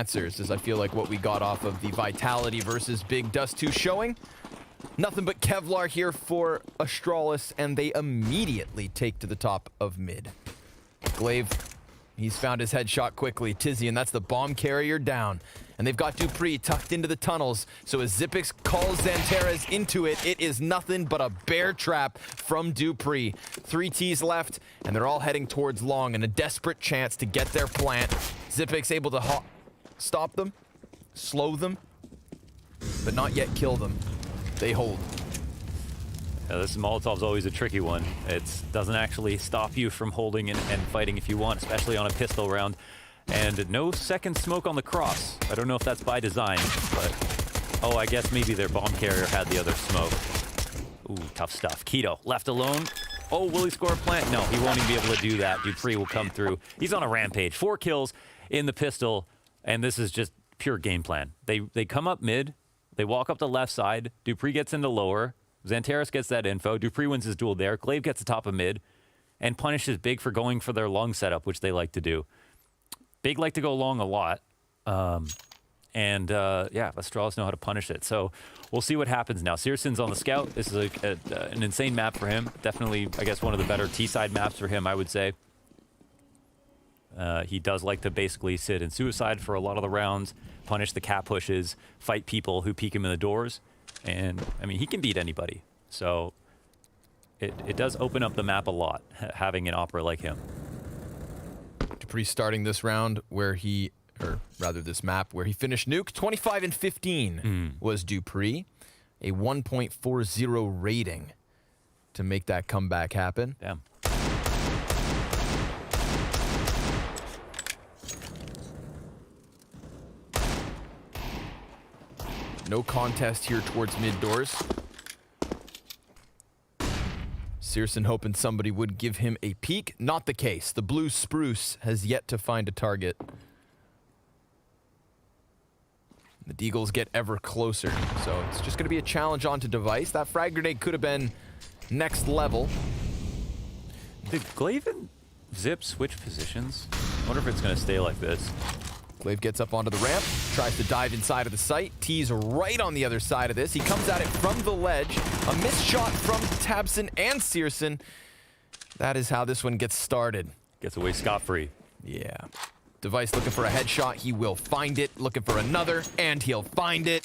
answers, as I feel like what we got off of the Vitality versus Big Dust 2 showing. Nothing but Kevlar here for Astralis, and they immediately take to the top of mid. Glaive, he's found his headshot quickly. Tizian, that's the bomb carrier down. And they've got Dupree tucked into the tunnels. So as Xyp9x calls Xantares into it, it is nothing but a bear trap from Dupree. 3 Ts left, and they're all heading towards long in a desperate chance to get their plant. Xyp9x able to stop them, slow them, but not yet kill them. They hold. Yeah, this Molotov's always a tricky one. It doesn't actually stop you from holding and fighting if you want, especially on a pistol round. And no second smoke on the cross. I don't know if that's by design, but... Oh, I guess maybe their bomb carrier had the other smoke. Ooh, tough stuff. Keto, left alone. Oh, will he score a plant? No, he won't even be able to do that. Dupree will come through. He's on a rampage. 4 kills in the pistol, and this is just pure game plan. They come up mid. They walk up the left side. Dupree gets into lower. Xantares gets that info. Dupree wins his duel there. Glaive gets the top of mid and punishes Big for going for their long setup, which they like to do. Big like to go long a lot. Yeah, Astralis know how to punish it. So we'll see what happens now. Searson's on the scout. This is an insane map for him. Definitely, I guess, one of the better T-side maps for him, I would say. He does like to basically sit in suicide for a lot of the rounds, punish the cap pushes, fight people who peek him in the doors. And, I mean, he can beat anybody. So it does open up the map a lot, having an opera like him. Dupree starting this round where he, or rather this map, where he finished nuke. 25 and 15 was Dupree. A 1.40 rating to make that comeback happen. Damn. No contest here towards mid doors. Searson hoping somebody would give him a peek. Not the case. The blue spruce has yet to find a target. The Deagles get ever closer, so it's just going to be a challenge onto Device. That frag grenade could have been next level. Did Glaive and Zip switch positions? I wonder if it's going to stay like this. Glaive gets up onto the ramp, tries to dive inside of the site. T's right on the other side of this. He comes at it from the ledge. A missed shot from Tabson and Searson. That is how this one gets started. Gets away scot-free. Yeah. Device looking for a headshot. He will find it. Looking for another, and he'll find it.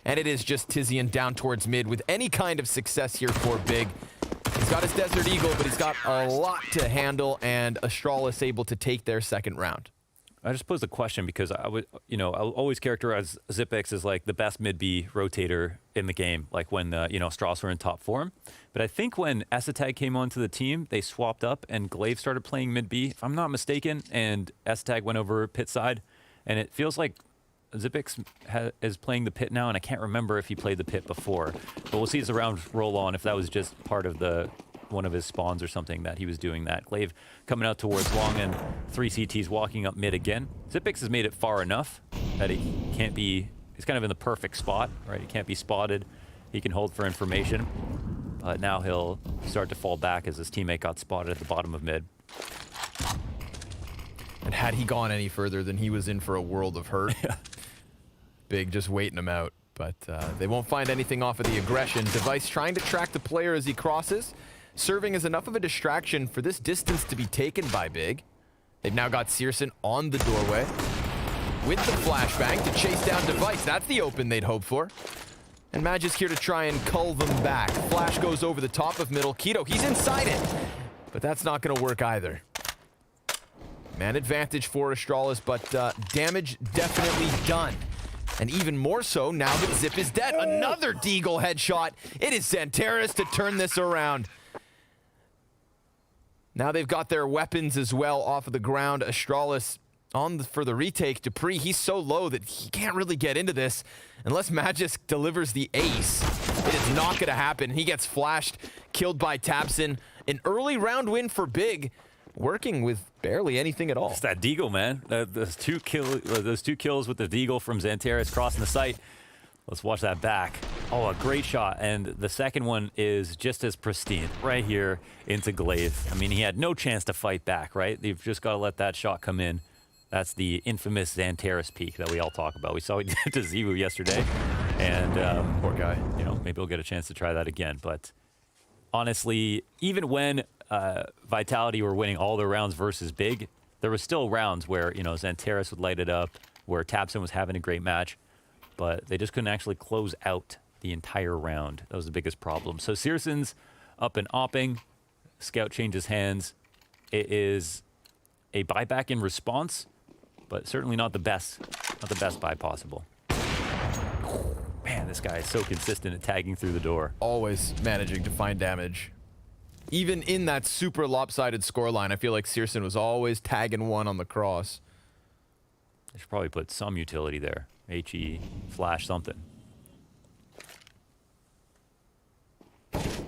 And it is just Tizian down towards mid with any kind of success here for Big. He's got his Desert Eagle, but he's got a lot to handle, and Astralis able to take their second round. I just posed the question because I would, I'll always characterize Xyp9x as like the best mid-B rotator in the game, like when, Astralis were in top form. But I think when Esatag came onto the team, they swapped up and Glaive started playing mid-B, if I'm not mistaken, and Esatag went over pit side. And it feels like Xyp9x is playing the pit now, and I can't remember if he played the pit before. But we'll see as the rounds roll on if that was just part of one of his spawns or something that he was doing that. Glaive coming out towards long and 3 CTs walking up mid again. Xyp9x has made it far enough that he can't be, he's kind of in the perfect spot, right? He can't be spotted. He can hold for information. But now he'll start to fall back as his teammate got spotted at the bottom of mid. And had he gone any further, then he was in for a world of hurt. Big just waiting him out. But they won't find anything off of the aggression. Device trying to track the player as he crosses, serving as enough of a distraction for this distance to be taken by Big. They've now got Searson on the doorway with the flashbang to chase down Device. That's the open they'd hope for. And Magic's here to try and cull them back. Flash goes over the top of middle. Keto, he's inside it, but that's not going to work either. Man advantage for Astralis, but damage definitely done. And even more so now that Zip is dead. Another Deagle headshot. It is Xantares to turn this around. Now they've got their weapons as well off of the ground. Astralis for the retake. Dupree, he's so low that he can't really get into this unless Magis delivers the ace. It is not going to happen. He gets flashed, killed by Tabson. An early round win for Big, working with barely anything at all. It's that Deagle, man. Those two kills with the Deagle from Xantares crossing the site. Let's watch that back. Oh, a great shot. And the second one is just as pristine. Right here into Glaive. I mean, he had no chance to fight back, right? You've just got to let that shot come in. That's the infamous Xantares peak that we all talk about. We saw what he did to Zivu yesterday, and Poor guy. you know, maybe we'll get a chance to try that again. But honestly, even when Vitality were winning all their rounds versus Big, there was still rounds where, you know, Xantares would light it up, where tabseN was having a great match, but they just couldn't actually close out the entire round. That was the biggest problem. So searson's up and opping. Scout changes hands. It is a buyback in response, but certainly not the best buy possible. Man, this guy is so consistent at tagging through the door. Always managing to find damage. Even in that super lopsided scoreline, I feel like searsonn was always tagging one on the cross. They should probably put some utility there. HE, flash, something. Of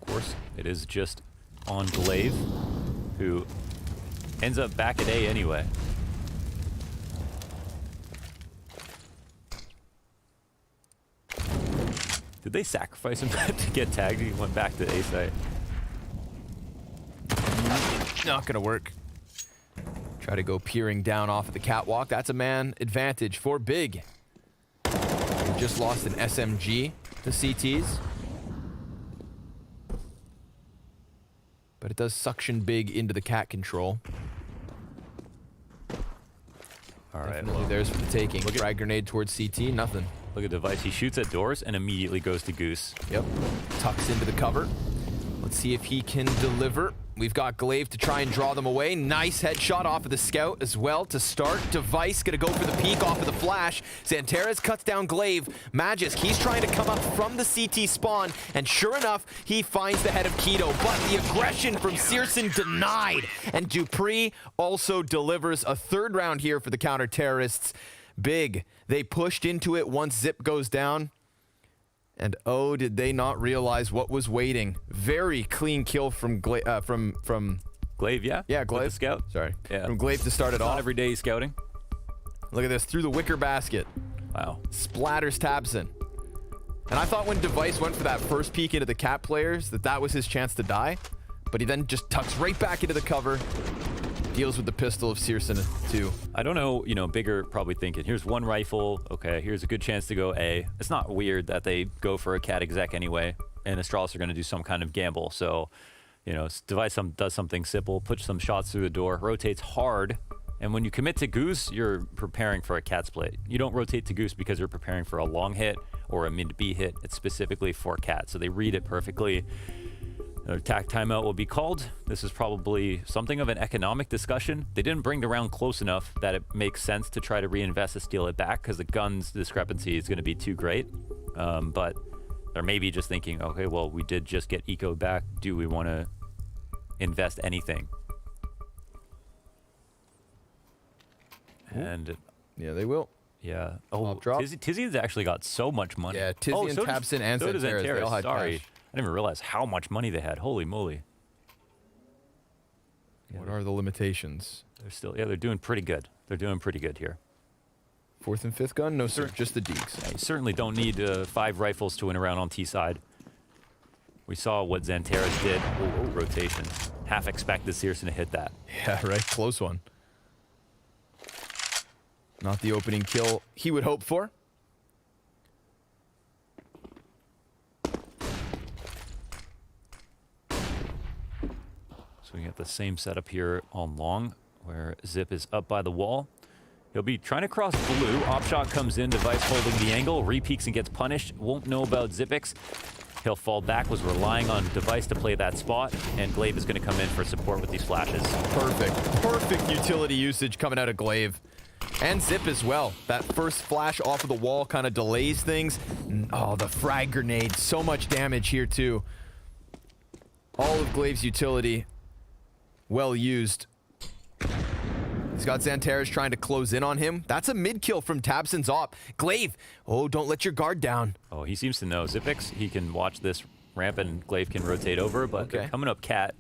course, it is just on Glaive, who ends up back at A anyway. Did they sacrifice him to get tagged? He went back to A site. Not gonna work. Try to go peering down off of the catwalk. That's a man advantage for Big. He just lost an SMG to CTs. But it does suction Big into the cat control. All right, Definitely theirs for the taking. Frag grenade towards CT, nothing. Look at Device. He shoots at doors and immediately goes to Goose. Yep. Tucks into the cover. Let's see if he can deliver. We've got Glaive to try and draw them away. Nice headshot off of the scout as well to start. Device gonna go for the peek off of the flash. Xantares cuts down Glaive. Magisk, he's trying to come up from the CT spawn, and sure enough, he finds the head of Keto, but the aggression from searsonn denied. And Dupree also delivers a third round here for the counter-terrorists. Big, they pushed into it once Zip goes down. And oh, did they not realize what was waiting? Very clean kill from Glaive, yeah? Yeah, With Glaive. the scout? Sorry. Yeah. From Glaive to start it Not off. every day he's scouting. Look at this, through the wicker basket. Wow. Splatters tabseN. And I thought when Device went for that first peek into the cat players, that was his chance to die. But he then just tucks right back into the cover. Deals with the pistol of searsonn too. I don't know, you know, Bigger probably thinking, here's one rifle, okay, here's a good chance to go A. It's not weird that they go for a cat exec anyway, and Astralis are going to do some kind of gamble. So, you know, Device does something simple, puts some shots through the door, rotates hard, and when you commit to Goose, you're preparing for a cat split. You don't rotate to Goose because you're preparing for a long hit or a mid-B hit. It's specifically for cat, so they read it perfectly. Another attack timeout will be called. This is probably something of an economic discussion. They didn't bring the round close enough that it makes sense to try to reinvest to steal it back because the guns discrepancy is going to be too great. But they're maybe just thinking, okay, well, we did just get eco back. Do we want to invest anything? And Yeah, they will. yeah. Oh, Top drop. Tizzy's actually got so much money. Yeah, Tizzy and so tabseN and so does Xantares, they all had Sorry. cash. I didn't even realize how much money they had. Holy moly. What are the limitations? They're doing pretty good. They're doing pretty good here. Fourth and fifth gun? No, sir. Just the Deeks. You certainly don't need 5 rifles to win a round on T side. We saw what Xantares did. Ooh, rotation. Half expected searsonn to hit that. Yeah, right. Close one. Not the opening kill he would hope for. So we got the same setup here on long, where Zip is up by the wall. He'll be trying to cross blue. Opshot comes in, Device holding the angle. Repeaks and gets punished. Won't know about Zipix. He'll fall back, was relying on Device to play that spot, and Glaive is going to come in for support with these flashes. Perfect. Perfect utility usage coming out of Glaive. And Zip as well. That first flash off of the wall kind of delays things. Oh, the frag grenade. So much damage here, too. All of Glaive's utility well used. He's got Xantares trying to close in on him. That's a mid-kill from tabseN's op. Glaive, oh, don't let your guard down. Oh, he seems to know. Zipix, he can watch this ramp and Glaive can rotate over, but they're coming up cat.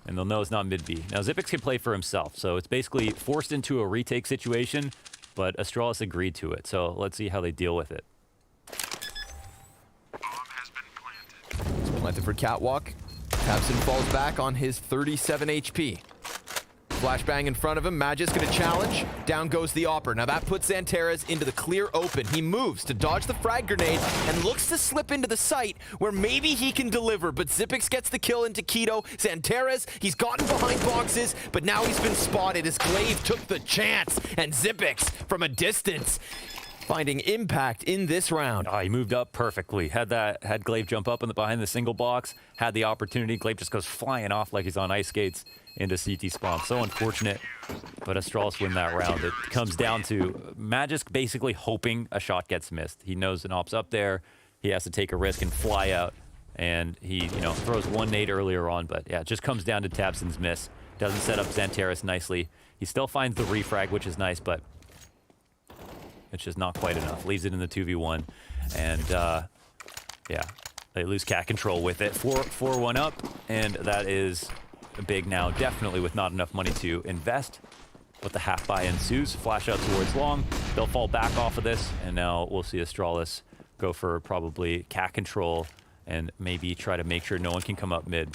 And they'll know it's not mid-B. Now, Zipix can play for himself, so it's basically forced into a retake situation, but Astralis agreed to it. So let's see how they deal with it. Planted for catwalk. tabseN falls back on his 37 HP. Flashbang in front of him. Magic's going to challenge. Down goes the Opera. Now that puts Xantares into the clear open. He moves to dodge the frag grenade and looks to slip into the site where maybe he can deliver, but Xyp9x gets the kill into Keto. Xantares, he's gotten behind boxes, but now he's been spotted as Glaive took the chance, and Xyp9x from a distance finding impact in this round. Oh, he moved up perfectly. Had Glaive jump up behind the single box, had the opportunity. Glaive just goes flying off like he's on ice skates into CT spawn. So unfortunate, but Astralis win that round. It comes down to Magisk basically hoping a shot gets missed. He knows an op's up there. He has to take a risk and fly out. And he, throws one nade earlier on, but yeah, it just comes down to tabseN's miss. Doesn't set up Xantares nicely. He still finds the refrag, which is nice, but it's just not quite enough. Leaves it in the 2v1, and yeah, they lose cat control with it. 4-1 up, and that is big now, definitely with not enough money to invest. But the half buy ensues. Flash out towards long. They'll fall back off of this, and now we'll see Astralis go for probably cat control and maybe try to make sure no one can come up mid.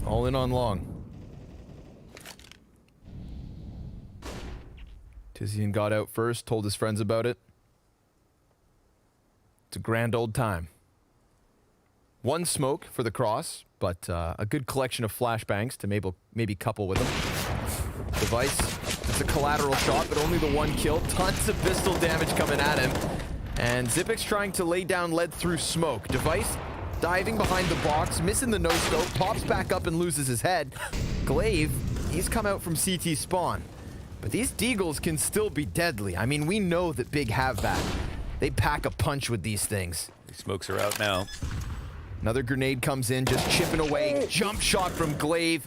All in on long. Tizian got out first, told his friends about it. It's a grand old time. One smoke for the cross, but a good collection of flashbangs to maybe couple with them. Device, it's a collateral shot, but only the one kill. Tons of pistol damage coming at him. And Xyp9x trying to lay down lead through smoke. Device diving behind the box, missing the no-scope, pops back up and loses his head. Glaive, he's come out from CT spawn. But these deagles can still be deadly. I mean, we know that Big have that. They pack a punch with these things. These smokes are out now. Another grenade comes in, just chipping away. Jump shot from Glaive.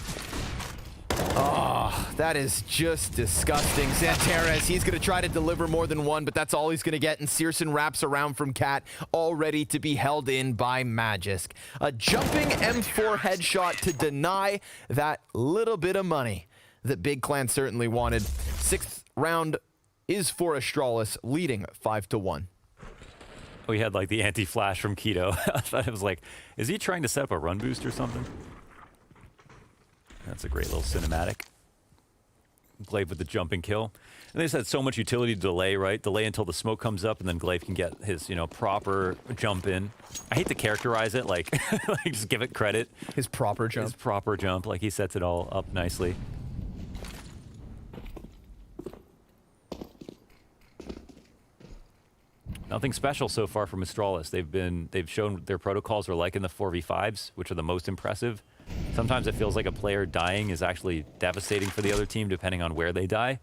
Oh, that is just disgusting. Xantares, he's going to try to deliver more than one, but that's all he's going to get. And Searson wraps around from Cat, all ready to be held in by Magisk. A jumping M4 headshot to deny that little bit of money that Big Clan certainly wanted. Sixth round is for Astralis, leading 5-1. We had like the anti-flash from Keto. I thought it was like, is he trying to set up a run boost or something? That's a great little cinematic. Glaive with the jumping kill. And they just had so much utility to delay, right? Delay until the smoke comes up, and then Glaive can get his, proper jump in. I hate to characterize it, like, like just give it credit. His proper jump. His proper jump, like he sets it all up nicely. Nothing special so far from Astralis. They've shown their protocols are like in the 4v5s, which are the most impressive. Sometimes it feels like a player dying is actually devastating for the other team, depending on where they die,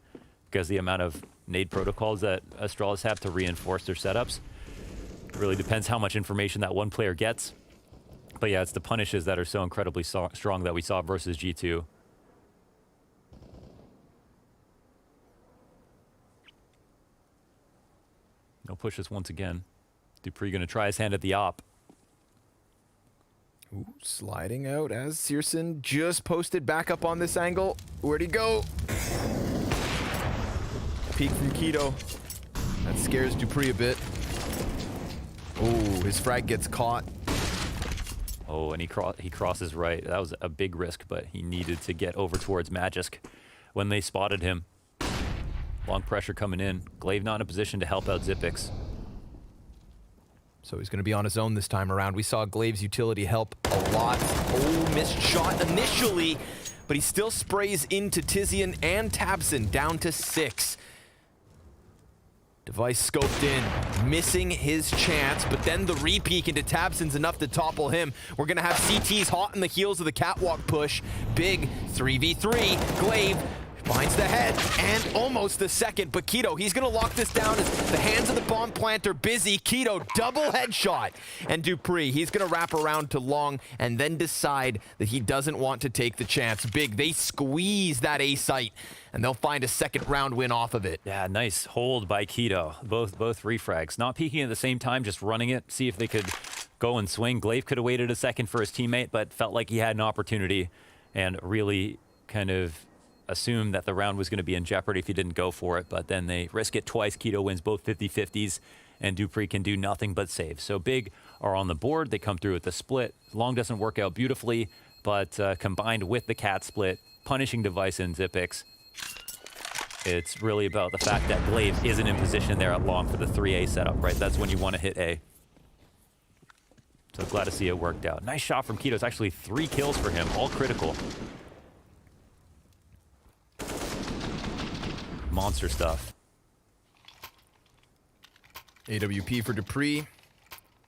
because the amount of nade protocols that Astralis have to reinforce their setups. It really depends how much information that one player gets. But yeah, it's the punishes that are so incredibly strong that we saw versus G2. No pushes once again. dupreeh going to try his hand at the op. Ooh, sliding out as Searson just posted back up on this angle. Where'd he go? Peek from Keto. That scares dupreeh a bit. Oh, his frag gets caught. Oh, and he crosses right. That was a big risk, but he needed to get over towards Magisk when they spotted him. Long pressure coming in. Glaive not in a position to help out Xyp9x. So he's going to be on his own this time around. We saw Glaive's utility help a lot. Oh, missed shot initially, but he still sprays into Tizian and tabseN, down to 6. Device scoped in, missing his chance, but then the re-peek into tabseN's enough to topple him. We're going to have CTs hot in the heels of the catwalk push. Big 3v3. Glaive finds the head and almost the second, but Keto, he's going to lock this down as the hands of the bomb planter busy. Keto, double headshot. And dupreeh, he's going to wrap around to long and then decide that he doesn't want to take the chance. Big, they squeeze that A site and they'll find a second round win off of it. Yeah, nice hold by Keto. Both refrags. Not peeking at the same time, just running it, see if they could go and swing. Glaive could have waited a second for his teammate, but felt like he had an opportunity and really kind of assumed that the round was going to be in jeopardy if he didn't go for it, but then they risk it twice. Keto wins both 50-50s, and dupreeh can do nothing but save. So Big are on the board. They come through with the split. Long doesn't work out beautifully, but combined with the cat split, punishing Device and Zipix, it's really about the fact that Glaive isn't in position there at long for the 3A setup, right? That's when you want to hit A. So glad to see it worked out. Nice shot from Keto. It's actually 3 kills for him, all critical. Monster stuff. AWP for Dupree.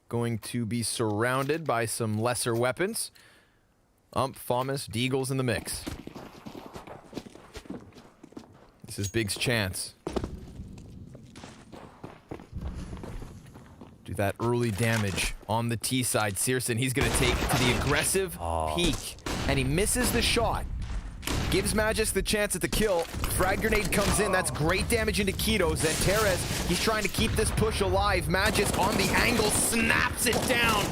Going to be surrounded by some lesser weapons. Famas, Deagle's in the mix. This is Big's chance. Do that early damage on the T side. Searson, he's going to take to the aggressive peek. And he misses the shot. Gives Magisk the chance at the kill. Frag grenade comes in. That's great damage into Keto. Zanteres, he's trying to keep this push alive. Magisk on the angle, snaps it down.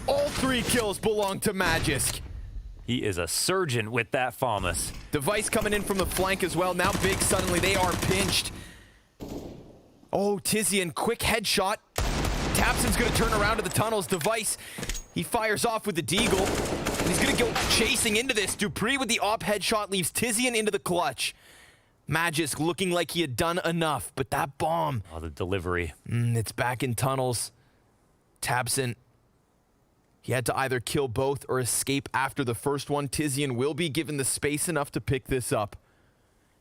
All 3 kills belong to Magisk. He is a surgeon with that Famas. Device coming in from the flank as well. Now Big suddenly, they are pinched. Oh, Tizian, quick headshot. Tapson's going to turn around to the tunnels. Device, he fires off with the Deagle. And he's going to go chasing into this. Dupree with the op headshot leaves Tizian into the clutch. Magisk looking like he had done enough, but that bomb. Oh, the delivery. It's back in tunnels. Tabson, he had to either kill both or escape after the first one. Tizian will be given the space enough to pick this up.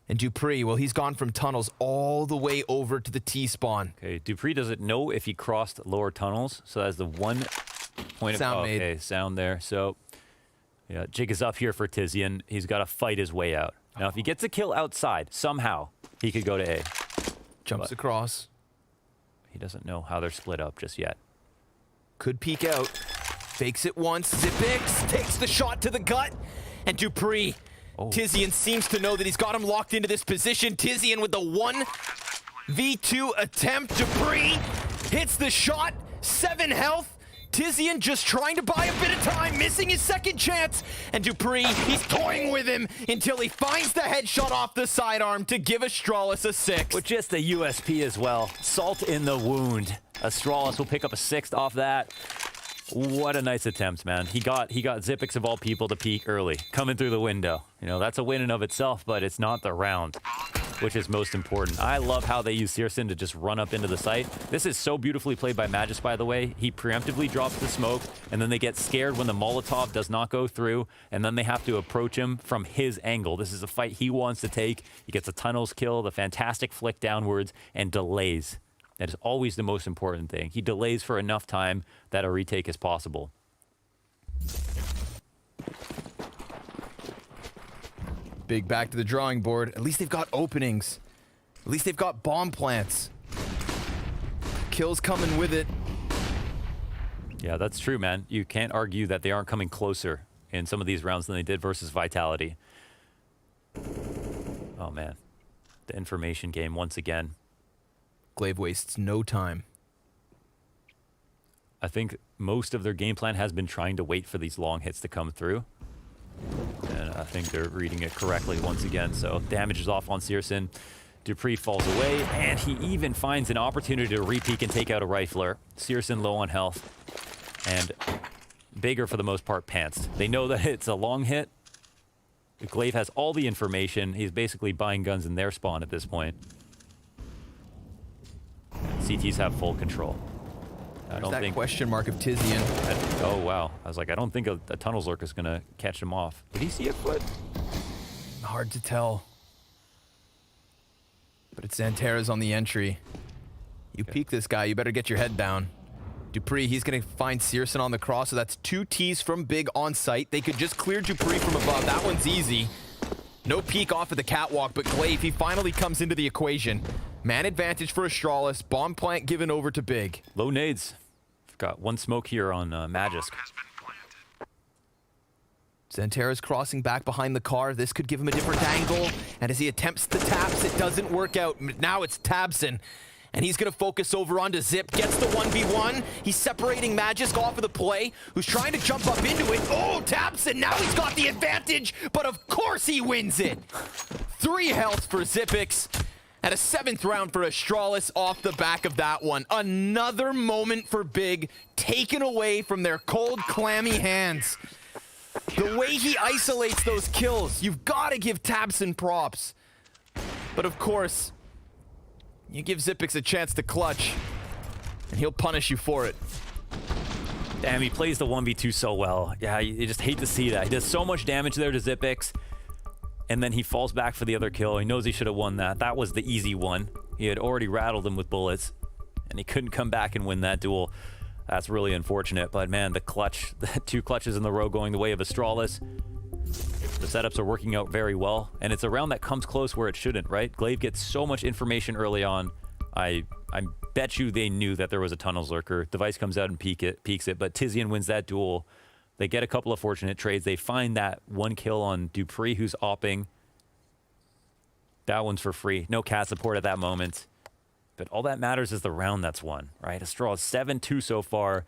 And Dupree, well, he's gone from tunnels all the way over to the T-spawn. Okay, Dupree doesn't know if he crossed lower tunnels, so that's the one point Sound of... made. Okay, sound there. So, yeah, jig is up here for Tizian. He's got to fight his way out. Now, if he gets a kill outside, somehow, he could go to A. Jumps across. He doesn't know how they're split up just yet. Could peek out. Fakes it once. Zipix takes the shot to the gut. And Dupree. Tizian seems to know that he's got him locked into this position. Tizian with the 1v2 attempt. Dupree hits the shot. 7 health. Tizian just trying to buy a bit of time, missing his second chance. And Dupree, he's toying with him until he finds the headshot off the sidearm to give Astralis a 6. With just a USP as well. Salt in the wound. Astralis will pick up a 6th off that. What a nice attempt, man. He got Zipix of all people to peek early, coming through the window. You know, that's a win in of itself, but it's not the round, which is most important. I love how they use Searson to just run up into the site. This is so beautifully played by Magisk, by the way. He preemptively drops the smoke, and then they get scared when the Molotov does not go through, and then they have to approach him from his angle. This is a fight he wants to take. He gets a tunnels kill, the fantastic flick downwards, and delays. That is always the most important thing. He delays for enough time that a retake is possible. Big back to the drawing board. At least they've got openings. At least they've got bomb plants. Kills coming with it. Yeah, that's true, man. You can't argue that they aren't coming closer in some of these rounds than they did versus Vitality. Oh, man. The information game once again. Glaive wastes no time. I think most of their game plan has been trying to wait for these long hits to come through. And I think they're reading it correctly once again. So damage is off on Searson. Dupree falls away, and he even finds an opportunity to re-peek and take out a rifler. Searson low on health. And Bigger, for the most part, pantsed. They know that it's a long hit. Glaive has all the information. He's basically buying guns in their spawn at this point. CTs have full control. I don't think question mark of Tizian. Oh, wow. I was like, I don't think a Tunnels Lurk is going to catch him off. Did he see a foot? Hard to tell. But it's Zanteres on the entry. You peek this guy, you better get your head down. Dupree, he's going to find Searson on the cross, so that's 2 Ts from Big on site. They could just clear Dupree from above. That one's easy. No peek off of the catwalk, but Glaive, he finally comes into the equation. Man advantage for Astralis. Bomb plant given over to Big. Low nades. Got 1 smoke here on Magisk. Zanteres crossing back behind the car. This could give him a different angle. And as he attempts the taps, it doesn't work out. Now it's Tabson. And he's going to focus over onto Zip. Gets the 1v1. He's separating Magisk off of the play, who's trying to jump up into it. Oh, Tabson, now he's got the advantage. But of course he wins it. 3 health for Zipix. And a 7th round for Astralis off the back of that one. Another moment for Big, taken away from their cold, clammy hands. The way he isolates those kills, you've got to give Tabson props. But of course, you give Xyp9x a chance to clutch, and he'll punish you for it. Damn, he plays the 1v2 so well. Yeah, you just hate to see that. He does so much damage there to Xyp9x, and then he falls back for the other kill. He knows he should have won that. That was the easy one. He had already rattled him with bullets, and he couldn't come back and win that duel. That's really unfortunate, but man, the 2 clutches in the row going the way of Astralis. The setups are working out very well, and it's a round that comes close where it shouldn't, right? Glaive gets so much information early on. I bet you they knew that there was a tunnels lurker. Device comes out and peeks it, but Tizian wins that duel. They get a couple of fortunate trades. They find that 1 kill on Dupree, who's opping. That one's for free. No cat support at that moment. But all that matters is the round that's won, right? Astralis 7-2 so far.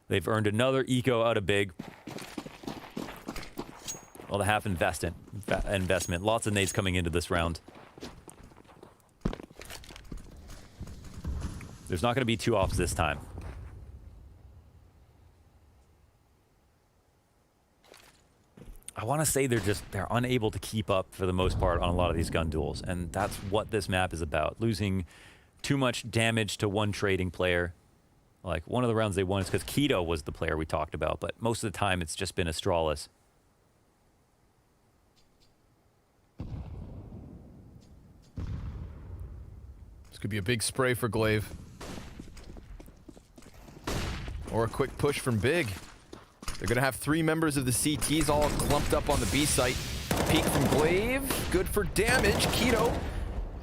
They've earned another eco out of Big. Well, the half investment. Lots of nades coming into this round. There's not going to be 2 offs this time. I want to say they're unable to keep up for the most part on a lot of these gun duels, and that's what this map is about. Losing too much damage to one trading player. Like, one of the rounds they won is because Keto was the player we talked about, but most of the time it's just been Astralis. This could be a big spray for Glaive. Or a quick push from Big. They're going to have 3 members of the CTs all clumped up on the B site. Peek from Glaive. Good for damage. Keto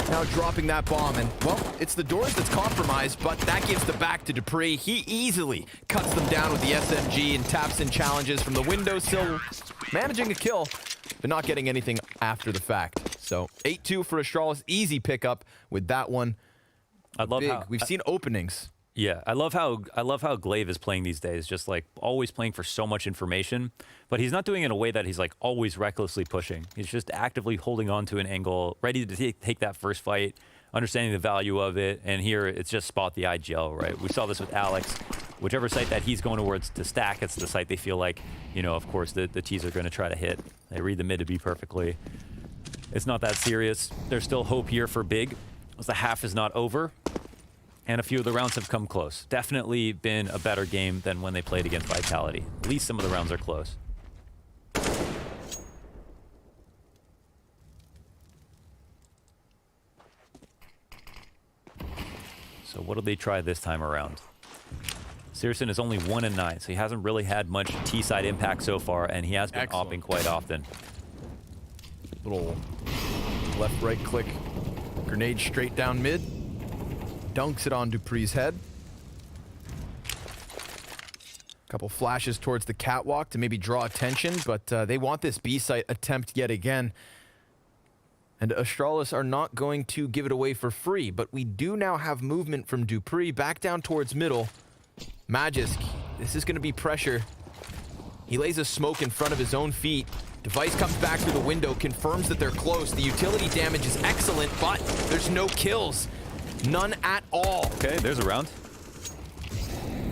now dropping that bomb. And, well, it's the doors that's compromised, but that gives the back to Dupree. He easily cuts them down with the SMG and taps in challenges from the windowsill, managing a kill, but not getting anything after the fact. So 8-2 for Astralis. Easy pickup with that one. I love Big. how We've seen openings. Yeah, I love how Glaive is playing these days, just like always playing for so much information, but he's not doing it in a way that he's like always recklessly pushing. He's just actively holding on to an angle, ready to take that first fight, understanding the value of it, and here it's just spot the IGL, right? We saw this with Alex. Whichever site that he's going towards to stack, it's the site they feel like, you know, of course, the T's are going to try to hit. They read the mid to be perfectly. It's not that serious. There's still hope here for Big, as the half is not over. And a few of the rounds have come close. Definitely been a better game than when they played against Vitality. At least some of the rounds are close. So what do they try this time around? Searson is only 1-9, so he hasn't really had much T-side impact so far, and he has been opping quite often. Little left-right click. Grenade straight down mid. Dunks it on Dupree's head. Couple flashes towards the catwalk to maybe draw attention, but they want this B site attempt yet again. And Astralis are not going to give it away for free, but we do now have movement from Dupree back down towards middle. Magisk, this is going to be pressure. He lays a smoke in front of his own feet. Device comes back through the window, confirms that they're close. The utility damage is excellent, but there's no kills. None at all. Okay, there's a round.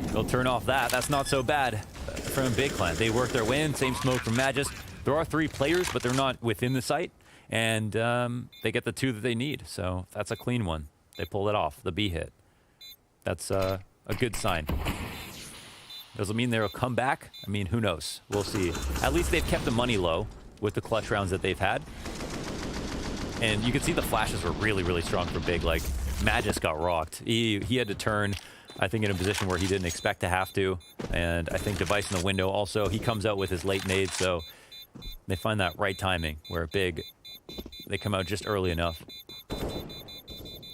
They'll turn off that. That's not so bad from Big Clan. They work their way in. Same smoke from Magisk. There are 3 players, but they're not within the site. And they get the 2 that they need. So that's a clean one. They pull it off, the B hit. That's a good sign. Doesn't mean they'll come back. I mean, who knows? We'll see. At least they've kept the money low with the clutch rounds that they've had. And you can see the flashes were really, really strong for Big. Like, Magisk got rocked. He had to turn, I think, in a position where he didn't expect to have to. And I think Device in the window also, he comes out with his late nade, so they find that right timing where Big, they come out just early enough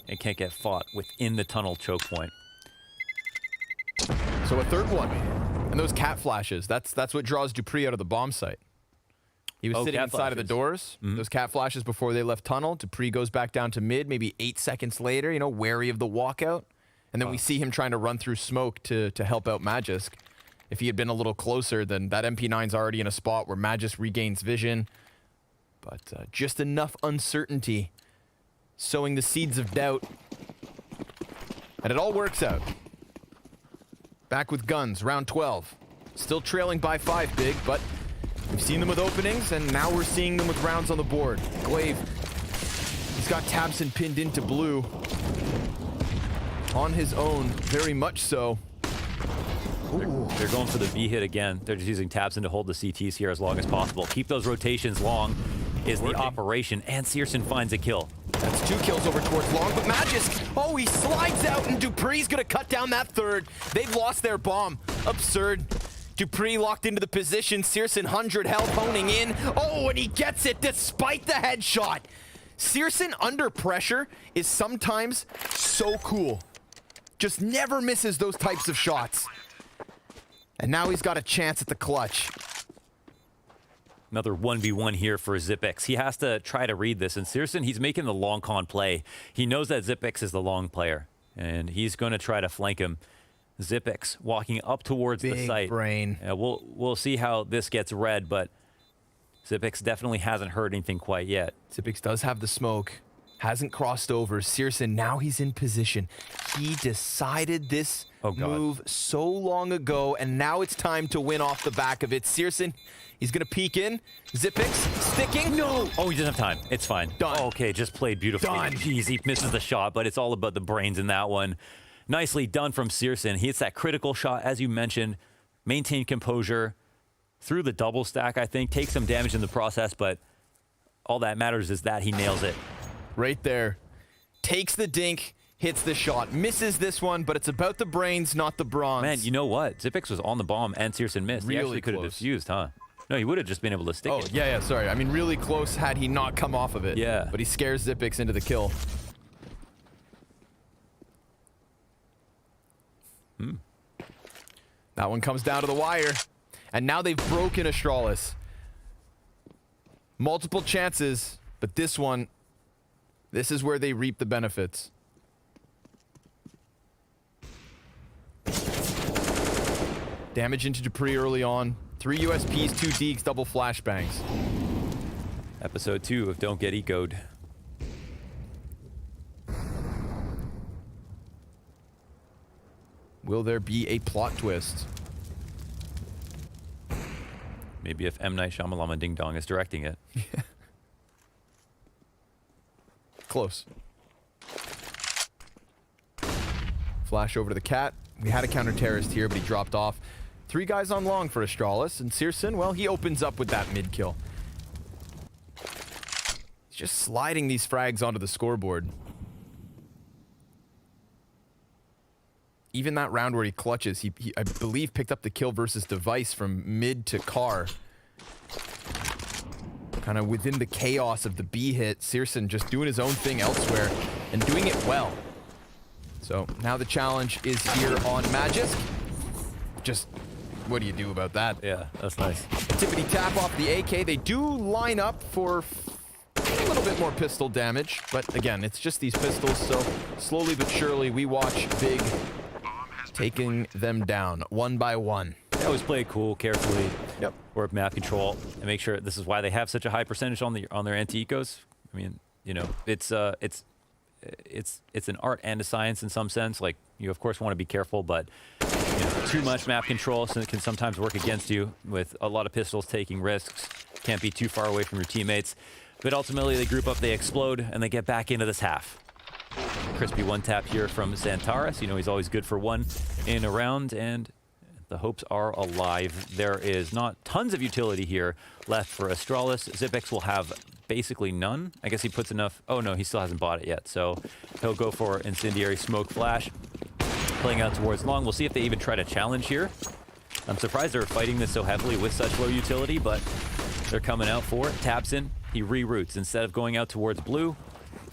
and can't get fought within the tunnel choke point. So a third one. And those cat flashes, that's what draws Dupree out of the bomb site. He was sitting inside of the doors. Those cat flashes before they left tunnel. Dupree goes back down to mid, maybe 8 seconds later, you know, wary of the walkout. And then we see him trying to run through smoke to help out Magisk. If he had been a little closer, then that MP9's already in a spot where Magisk regains vision. But just enough uncertainty, sowing the seeds of doubt. And it all works out. Back with guns, round 12. Still trailing by 5, Big, but We've seen them with openings, and now we're seeing them with rounds on the board. Glaive, he's got Tabson pinned into blue. On his own, very much so. They're going for the B hit again. They're just using Tabson to hold the CTs here as long as possible. Keep those rotations long is the operation, and Searson finds a kill. That's 2 kills over towards long, but Magisk, oh, he slides out, and Dupree's gonna cut down that third. They've lost their bomb. Absurd. Dupree locked into the position. Searson 100 health honing in. Oh, and he gets it despite the headshot. Searson under pressure is sometimes so cool. Just never misses those types of shots. And now he's got a chance at the clutch. Another 1v1 here for Xyp9x. He has to try to read this. And Searson, he's making the long con play. He knows that Xyp9x is the long player. And he's going to try to flank him. Xyp9x walking up towards the site. Big brain. We'll see how this gets read, but Xyp9x definitely hasn't heard anything quite yet. Xyp9x does have the smoke. Hasn't crossed over. Searson, now he's in position. He decided this move so long ago, and now it's time to win off the back of it. Searson, he's going to peek in. Xyp9x sticking. No! Oh, he doesn't have time. It's fine. Done. Oh, okay, just played beautifully. Done. Jeez, he misses the shot, but it's all about the brains in that one. Nicely done from Searson. He hits that critical shot, as you mentioned. Maintain composure. Through the double stack, I think. Takes some damage in the process, but all that matters is that he nails it. Right there. Takes the dink, hits the shot. Misses this one, but it's about the brains, not the bronze. Man, you know what? Xyp9x was on the bomb and Searson missed. He actually could have close. defused, huh? No, he would have just been able to stick it. Yeah, sorry. I mean, really close had he not come off of it. Yeah. But he scares Xyp9x into the kill. That one comes down to the wire. And now they've broken Astralis. Multiple chances, but this one, this is where they reap the benefits. Damage into Dupree early on. 3 USPs, 2 deeks, double flashbangs. Episode 2 of Don't Get Ecoed. Will there be a plot twist? Maybe if M. Night Shyamalan Ding Dong is directing it. Close. Flash over to the cat. We had a counter-terrorist here, but he dropped off. 3 guys on long for Astralis, and Searson, well, he opens up with that mid-kill. He's just sliding these frags onto the scoreboard. Even that round where he clutches, he I believe, picked up the kill versus Device from mid to car. Kind of within the chaos of the B hit, Searson just doing his own thing elsewhere and doing it well. So now the challenge is here on Magisk. Just, what do you do about that? Yeah, that's nice. Tippity tap off the AK. They do line up for a little bit more pistol damage, but again, it's just these pistols, so slowly but surely we watch Big taking them down one by one. They always play it cool, carefully. Yep. Work map control and make sure this is why they have such a high percentage on their anti-ecos. I mean, you know, it's an art and a science in some sense. Like, you of course want to be careful, but you know, too much map control can sometimes work against you with a lot of pistols taking risks. Can't be too far away from your teammates. But ultimately they group up, they explode, and they get back into this half. Crispy one tap here from Xantares. You know, he's always good for one in a round, and the hopes are alive. There is not tons of utility here left for Astralis. Xyp9x will have basically none. I guess he puts enough. Oh no, he still hasn't bought it yet. So he'll go for Incendiary Smoke Flash. Playing out towards long. We'll see if they even try to challenge here. I'm surprised they're fighting this so heavily with such low utility, but they're coming out for it. Tabson, he reroutes. Instead of going out towards blue,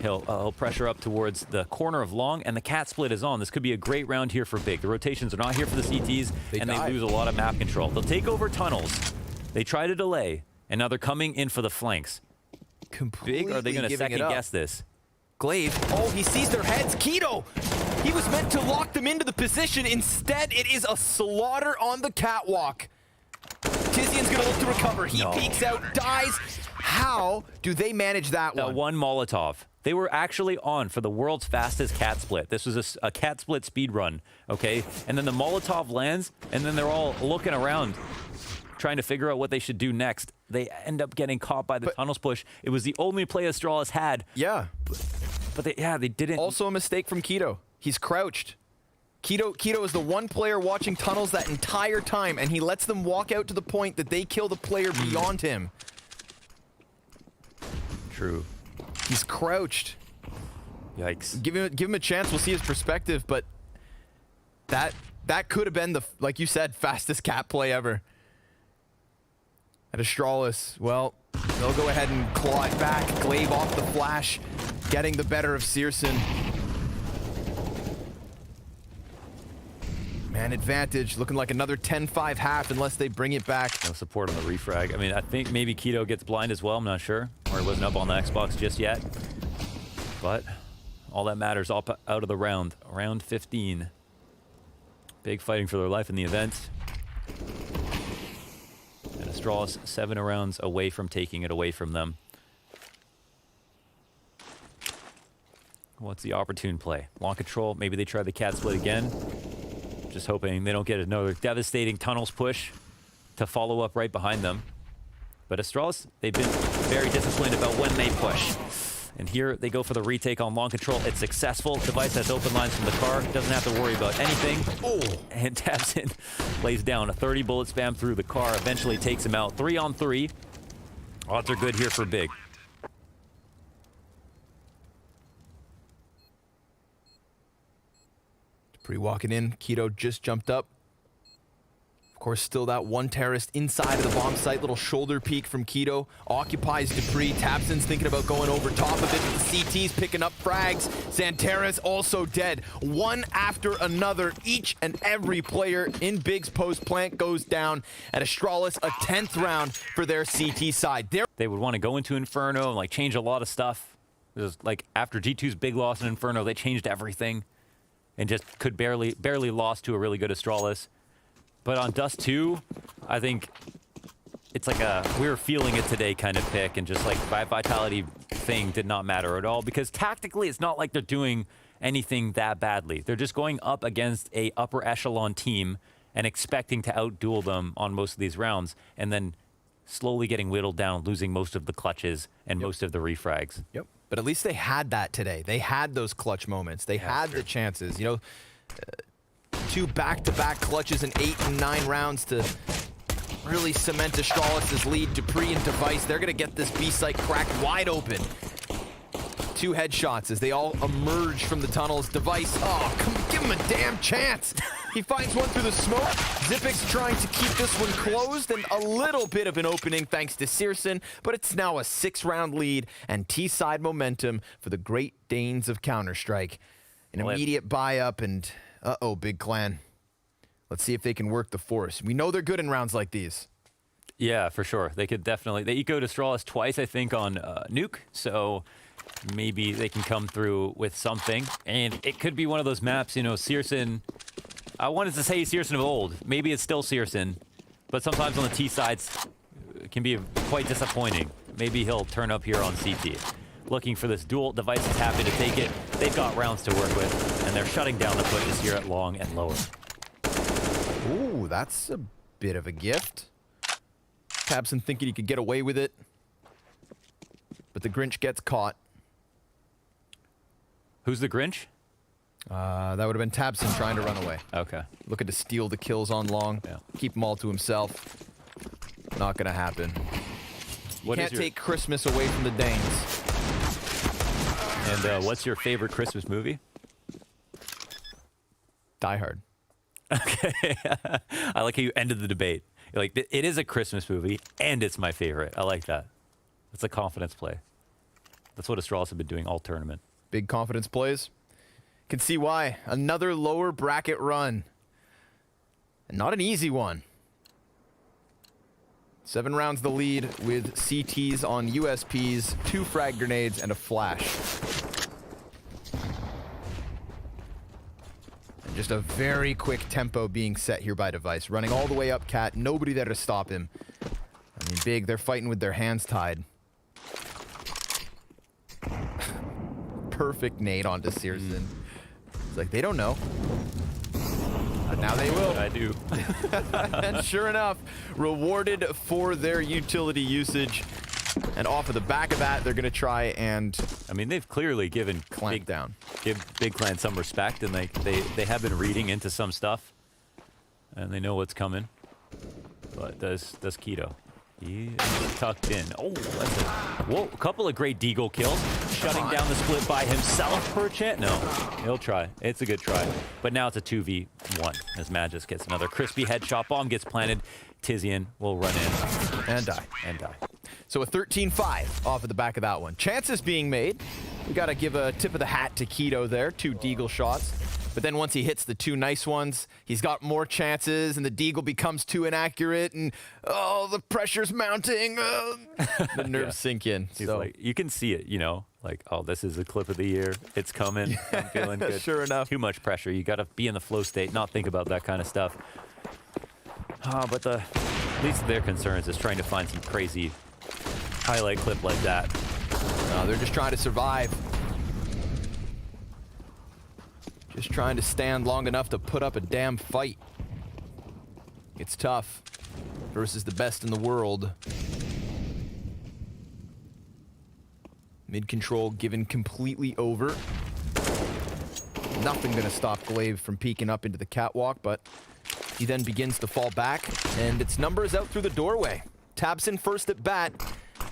he'll pressure up towards the corner of long, and the cat split is on. This could be a great round here for Big. The rotations are not here for the CTs, and they lose a lot of map control. They'll take over tunnels. They try to delay, and now they're coming in for the flanks. Completely Big, are they going to second guess this? Glaive, oh, he sees their heads. Keto, he was meant to lock them into the position. Instead, it is a slaughter on the catwalk. Tizian's going to look to recover. He peeks out, dies. How do they manage that one? One Molotov. They were actually on for the world's fastest cat split. This was a cat split speed run, okay? And then the Molotov lands, and then they're all looking around, trying to figure out what they should do next. They end up getting caught by the tunnels push. It was the only play Astralis had. Yeah. But they didn't. Also a mistake from Keto. He's crouched. Keto is the one player watching tunnels that entire time, and he lets them walk out to the point that they kill the player beyond him. True. He's crouched. Yikes. Give him a chance. We'll see his perspective, but that could have been the, like you said, fastest cat play ever. At Astralis, well, they'll go ahead and claw it back, glaive off the flash, getting the better of Searson. Man advantage, looking like another 10-5 half unless they bring it back. No support on the refrag. I mean, I think maybe Keto gets blind as well. I'm not sure. Or he wasn't up on the Xbox just yet. But all that matters up out of the round. Round 15. Big fighting for their life in the event. And Astralis 7 rounds away from taking it away from them. What's the opportune play? Long control. Maybe they try the cat split again. Just hoping they don't get another devastating tunnels push to follow up right behind them. But Astralis, they've been very disciplined about when they push. And here they go for the retake on long control. It's successful. Device has open lines from the car. Doesn't have to worry about anything. Oh, and Tabson lays down a 30 bullet spam through the car. Eventually takes him out. 3-on-3. Odds are good here for Big. Pre walking in, Keto just jumped up. Of course, still that one terrorist inside of the bomb site. Little shoulder peek from Keto. Occupies Dupree. Tabson's thinking about going over top of it. The CT's picking up frags. Xanterra's also dead. One after another. Each and every player in Big's post plant goes down. At Astralis, a 10th round for their CT side. They would want to go into Inferno and like change a lot of stuff. It was like after G2's big loss in Inferno, they changed everything and just could barely lost to a really good Astralis. But on Dust 2, I think it's like a we're feeling it today kind of pick, and just like Vitality thing did not matter at all, because tactically it's not like they're doing anything that badly. They're just going up against a upper echelon team and expecting to outduel them on most of these rounds, and then slowly getting whittled down, losing most of the clutches and most of the refrags. Yep. But at least they had that today. They had those clutch moments. They had the chances. You know, 2 back-to-back clutches in 8 and 9 rounds to really cement Astralis' lead. Dupree and Device, they're going to get this B site cracked wide open. 2 headshots as they all emerge from the tunnels. Device, oh, come give him a damn chance. He finds one through the smoke. Xipix trying to keep this one closed, and a little bit of an opening thanks to Searson, but it's now a 6-round lead and T-side momentum for the Great Danes of Counter-Strike. An immediate buy-up, and uh-oh, Big Clan. Let's see if they can work the force. We know they're good in rounds like these. Yeah, for sure. They could definitely. They ecoed Astralis twice, I think, on Nuke, so maybe they can come through with something. And it could be one of those maps, you know, Searson. I wanted to say Searson of old. Maybe it's still Searson, but sometimes on the T sides it can be quite disappointing. Maybe he'll turn up here on CT. Looking for this duel. Device is happy to take it. They've got rounds to work with, and they're shutting down the pushes here at long and lower. Ooh, that's a bit of a gift. Tabson thinking he could get away with it, but the Grinch gets caught. Who's the Grinch? That would have been Tabson trying to run away. Okay. Looking to steal the kills on long. Yeah. Keep them all to himself. Not going to happen. You can't take Christmas away from the Danes. And what's your favorite Christmas movie? Die Hard. Okay. I like how you ended the debate. You're like, it is a Christmas movie, and it's my favorite. I like that. It's a confidence play. That's what Astralis have been doing all tournament. Big confidence plays. Can see why. Another lower bracket run. And not an easy one. 7 rounds the lead with CTs on USPs, 2 frag grenades, and a flash. And just a very quick tempo being set here by Device. Running all the way up Cat. Nobody there to stop him. I mean, Big, they're fighting with their hands tied. Perfect nade onto Searson. It's like, they don't know. Now they will. I do. And sure enough, rewarded for their utility usage. And off of the back of that, they're going to try and I mean, they've clearly given clamp down. Give Big Clan some respect, and they have been reading into some stuff, and they know what's coming. But does Keto? He is tucked in. Oh, that's a couple of great Deagle kills. Shutting down the split by himself per chance. No, he'll try. It's a good try. But now it's a 2v1 as Magus gets another crispy headshot. Bomb gets planted. Tizian will run in. And die. So a 13-5 off of the back of that one. Chances being made. We got to give a tip of the hat to Keto there. 2 Deagle shots. But then once he hits the 2 nice ones, he's got more chances, and the Deagle becomes too inaccurate, and oh, the pressure's mounting. The nerves sink in. He's so like, you can see it, you know, like, oh, this is the clip of the year. It's coming. I'm feeling good. Sure enough. Too much pressure. You got to be in the flow state, not think about that kind of stuff. But the least of their concerns is trying to find some crazy highlight clip like that. they're just trying to survive. Just trying to stand long enough to put up a damn fight. It's tough versus the best in the world. Mid control given completely over. Nothing gonna stop Glaive from peeking up into the catwalk, but he then begins to fall back, and its numbers out through the doorway. Tabson first at bat.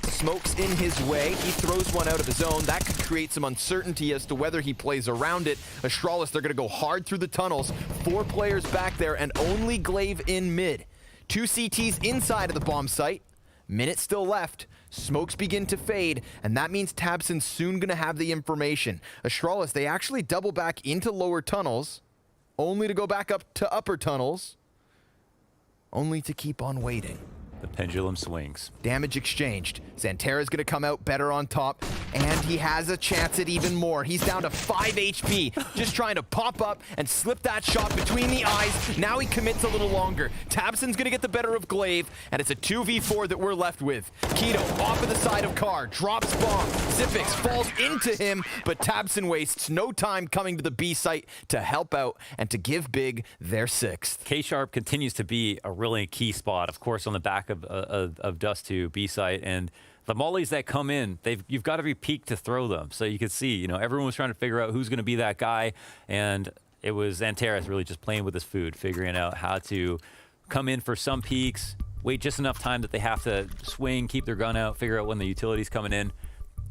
Smoke's in his way. He throws one out of his own. That could create some uncertainty as to whether he plays around it. Astralis, they're going to go hard through the tunnels. 4 players back there and only Glaive in mid. 2 CTs inside of the bomb site. Minute still left. Smokes begin to fade, and that means Tabson's soon going to have the information. Astralis, they actually double back into lower tunnels, only to go back up to upper tunnels, only to keep on waiting. The pendulum swings. Damage exchanged. Xantera's gonna come out better on top, and he has a chance at even more. He's down to 5 HP, just trying to pop up and slip that shot between the eyes. Now he commits a little longer. Tabson's gonna get the better of Glaive, and it's a 2v4 that we're left with. Keto off of the side of Carr, drops bomb. Zipix falls into him, but Tabson wastes no time coming to the B site to help out and to give Big their 6th. K-Sharp continues to be a really key spot, of course, on the back of Dust to B site, and the mollies that come in, you've got to be peaked to throw them. So you can see, you know, everyone was trying to figure out who's going to be that guy, and it was Xanteras really just playing with his food, figuring out how to come in for some peaks, wait just enough time that they have to swing, keep their gun out, figure out when the utility's coming in.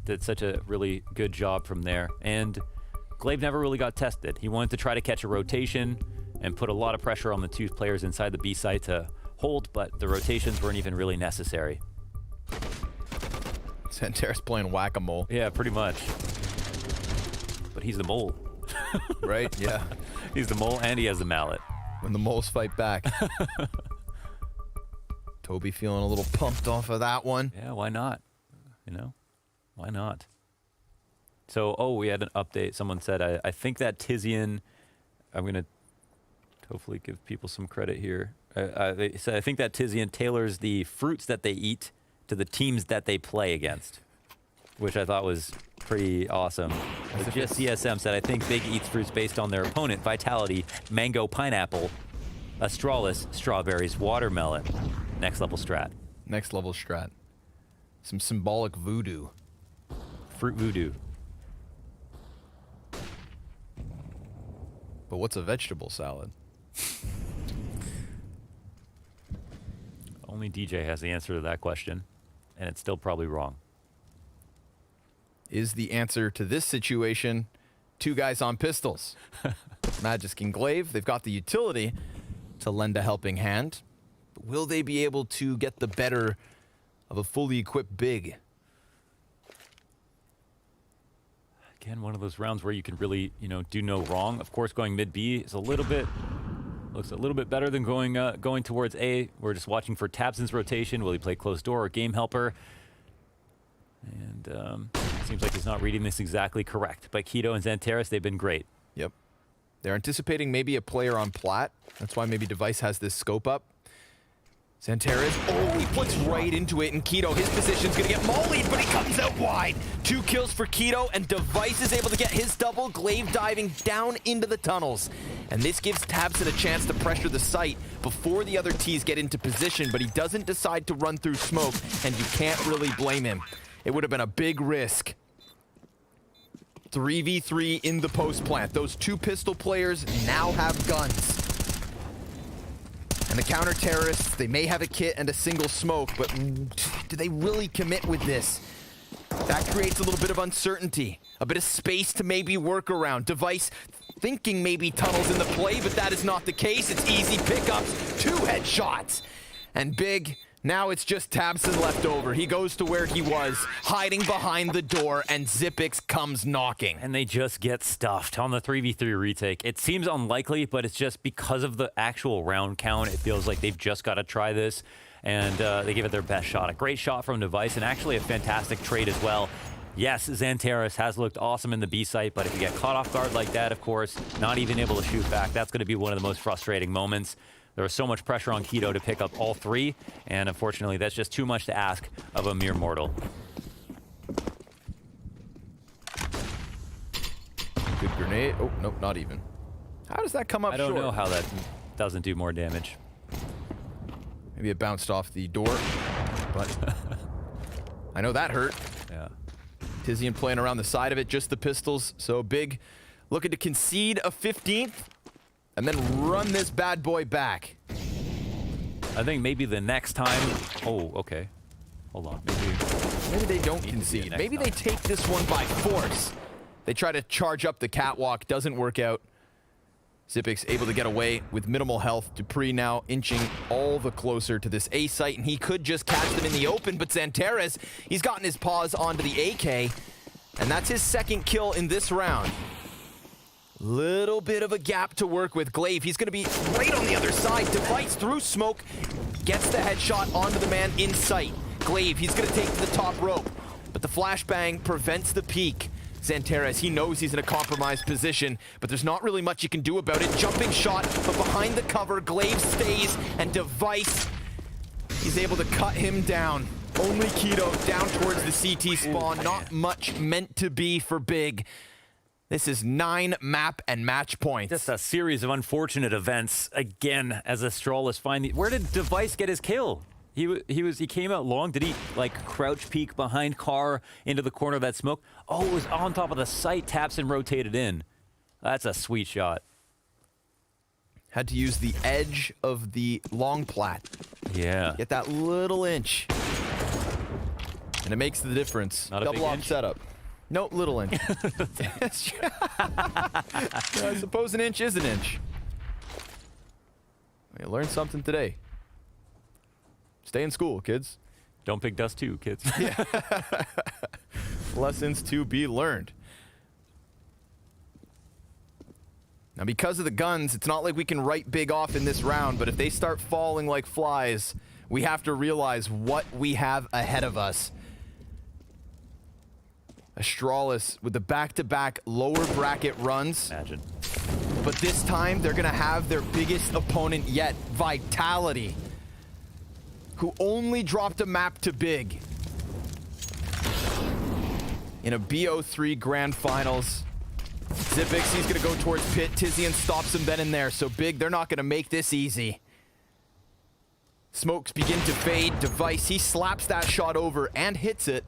Did such a really good job from there, and Glaive never really got tested. He wanted to try to catch a rotation and put a lot of pressure on the 2 players inside the B site to hold, but the rotations weren't even really necessary. Xantera's playing whack-a-mole. Yeah, pretty much. But he's the mole. Right? Yeah. He's the mole, and he has the mallet. When the moles fight back. Toby feeling a little pumped off of that one. Yeah, why not? You know? Why not? So, we had an update. Someone said, I think that Tizian, I'm going to hopefully give people some credit here. They said, I think that Tizian tailors the fruits that they eat to the teams that they play against, which I thought was pretty awesome. Just CSM said, I think Big eats fruits based on their opponent. Vitality, mango, pineapple, Astralis, strawberries, watermelon. Next level strat. Next level strat. Some symbolic voodoo. Fruit voodoo. But what's a vegetable salad? Only DJ has the answer to that question, and it's still probably wrong. Is the answer to this situation 2 guys on pistols? Magisk and Glaive, they've got the utility to lend a helping hand. But will they be able to get the better of a fully equipped Big? Again, one of those rounds where you can really, do no wrong. Of course, going mid B is looks a little bit better than going towards A. We're just watching for Tabson's rotation. Will he play close door or game helper? And seems like he's not reading this exactly correct. But Keto and Xanteras, they've been great. Yep. They're anticipating maybe a player on plat. That's why maybe Device has this scope up. Santeras, oh, he puts right into it, and Keto, his position's gonna get mollied, but he comes out wide. 2 kills for Keto, and Device is able to get his double, Glaive diving down into the tunnels. And this gives Tabson a chance to pressure the site before the other Ts get into position, but he doesn't decide to run through smoke, and you can't really blame him. It would have been a big risk. 3v3 in the post plant. Those 2 pistol players now have guns. And the counter-terrorists, they may have a kit and a single smoke, but do they really commit with this? That creates a little bit of uncertainty, a bit of space to maybe work around. Device thinking maybe tunnels in the play, but that is not the case. It's easy pickups, 2 headshots. And Big, now it's just Tabson left over. He goes to where he was, hiding behind the door, and Xyp9x comes knocking. And they just get stuffed on the 3v3 retake. It seems unlikely, but it's just because of the actual round count, it feels like they've just got to try this, and they give it their best shot. A great shot from Device, and actually a fantastic trade as well. Yes, Santeras has looked awesome in the B site, but if you get caught off guard like that, of course, not even able to shoot back, that's going to be one of the most frustrating moments. There was so much pressure on Keto to pick up all 3, and unfortunately, that's just too much to ask of a mere mortal. Good grenade. Oh, nope, not even. How does that come up short? I don't know how that doesn't do more damage. Maybe it bounced off the door, but I know that hurt. Yeah. Tizian playing around the side of it, just the pistols. So Big looking to concede a 15th and then run this bad boy back. I think maybe the next time... Oh, okay. Hold on. Maybe they don't concede. Maybe they take this one by force. They try to charge up the catwalk. Doesn't work out. Xyp9x able to get away with minimal health. Dupree now inching all the closer to this A site, and he could just catch them in the open, but Santeras, he's gotten his paws onto the AK, and that's his 2nd kill in this round. Little bit of a gap to work with. Glaive, he's going to be right on the other side. Device through smoke, gets the headshot onto the man in sight. Glaive, he's going to take to the top rope, but the flashbang prevents the peek. Santeras, he knows he's in a compromised position, but there's not really much you can do about it. Jumping shot, but behind the cover, Glaive stays, and Device, he's able to cut him down. Only Keto down towards the CT spawn. Not much meant to be for Big. This is 9 map and match points. Just a series of unfortunate events again as Astralis find the... Where did Device get his kill? He came out long. Did he like crouch peek behind car into the corner of that smoke? Oh, it was on top of the site. Taps and rotated in. That's a sweet shot. Had to use the edge of the long plat. Yeah. Get that little inch. And it makes the difference. Not a double big op inch? setup. No, little inch. I suppose an inch is an inch. You learned something today. Stay in school, kids. Don't pick dust too, kids. Yeah. Lessons to be learned. Now, because of the guns, it's not like we can write Big off in this round, but if they start falling like flies, we have to realize what we have ahead of us. Astralis with the back-to-back lower bracket runs. Imagine. But this time, they're going to have their biggest opponent yet, Vitality, who only dropped a map to Big in a BO3 Grand Finals. Xyp9x, he's going to go towards Pit. Tizian stops him then and there. So Big, they're not going to make this easy. Smokes begin to fade. Device, he slaps that shot over and hits it,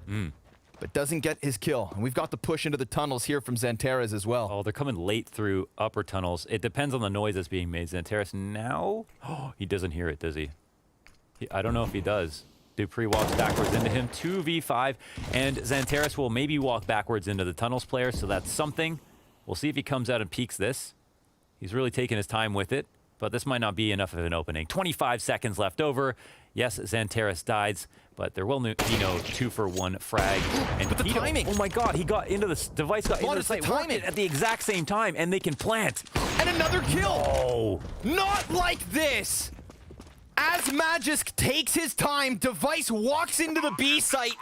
but doesn't get his kill. And we've got the push into the tunnels here from Santeras as well. Oh, they're coming late through upper tunnels. It depends on the noise that's being made. Santeras now... Oh, he doesn't hear it, does he? I don't know if he does. Dupree walks backwards into him. 2v5, and Santeras will maybe walk backwards into the tunnels player, so that's something. We'll see if he comes out and peeks this. He's really taking his time with it, but this might not be enough of an opening. 25 seconds left over. Yes, Santeras dies, but there will be no 2-for-1 frag. And but the timing! Oh my god, he got into this device, got into the site, worked timing it at the exact same time, and they can plant. And another kill! Oh! Not like this! As Magisk takes his time, Device walks into the B site,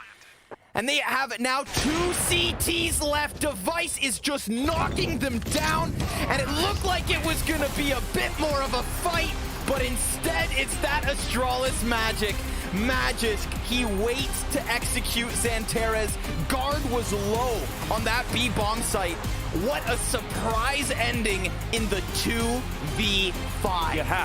and they have now 2 CTs left. Device is just knocking them down, and it looked like it was gonna be a bit more of a fight, but instead it's that Astralis magic. He waits to execute Xanterez. Guard was low on that B bomb site. What a surprise ending in the 2v5.